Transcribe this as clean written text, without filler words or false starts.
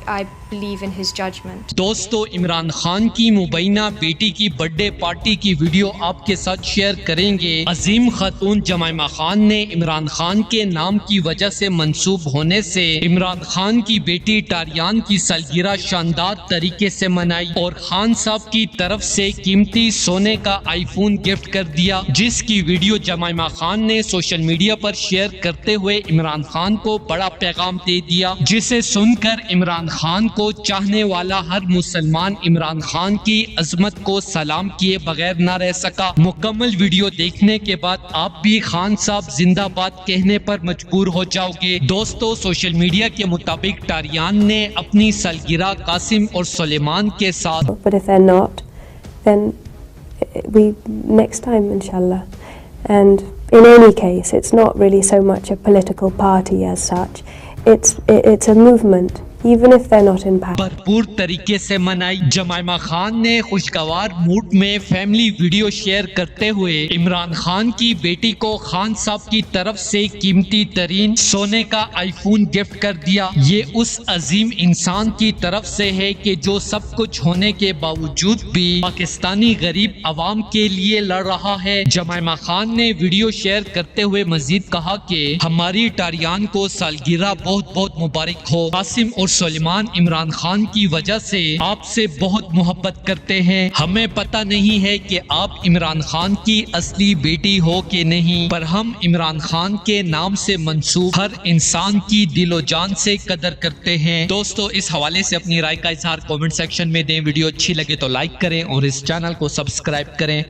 I believe in his judgment. دوستو عمران خان کی مبینہ بیٹی کی برتھ ڈے پارٹی کی ویڈیو آپ کے ساتھ شیئر کریں گے۔ عظیم خاتون جمائمہ خان نے عمران خان کے نام کی وجہ سے منسوب ہونے سے عمران خان کی بیٹی ٹاریان کی سالگرہ شاندار طریقے سے منائی اور خان صاحب کی طرف سے قیمتی سونے کا آئی فون گفٹ کر دیا، جس کی ویڈیو جمائمہ خان نے سوشل میڈیا پر شیئر کرتے ہوئے عمران خان کو بڑا پیغام دے دیا، جسے سن کر عمران خان کو چاہنے والا ہر مسلمان عمران خان کی عظمت کو سلام کیے بغیر نہ رہ سکا۔ مکمل ویڈیو دیکھنے کے بعد آپ بھی خان صاحب زندہ باد کہنے پر مجبور ہو جاؤ گے۔ دوستو سوشل میڈیا کے مطابق ٹاریان نے اپنی سالگرہ قاسم اور سلیمان کے ساتھ But if they're not, then we next time, inshallah. And in any case, it's not really so much a political party as such. It's a movement, even if they're not in power. بھرپور طریقے سے منائی۔ Jemima Khan نے خوشگوار mood میں family video share کرتے ہوئے عمران خان کی بیٹی کو خان صاحب کی طرف سے قیمتی ترین سونے کا آئی فون گفٹ کر دیا۔ یہ اس عظیم انسان کی طرف سے ہے کہ جو سب کچھ ہونے کے باوجود بھی پاکستانی غریب عوام کے لیے لڑ رہا ہے۔ جمائمہ خان نے ویڈیو شیئر کرتے ہوئے مزید کہا کہ ہماری ٹاریان کو سالگرہ بہت بہت مبارک ہو۔ قاسم اور سلیمان عمران خان کی وجہ سے آپ سے بہت محبت کرتے ہیں۔ ہمیں پتہ نہیں ہے کہ آپ عمران خان کی اصلی بیٹی ہو کہ نہیں، پر ہم عمران خان کے نام سے منسوب ہر انسان کی دل و جان سے قدر کرتے ہیں۔ دوستو اس حوالے سے اپنی رائے کا اظہار کامنٹ سیکشن میں دیں۔ ویڈیو اچھی لگے تو لائک کریں اور اس چینل کو سبسکرائب کریں۔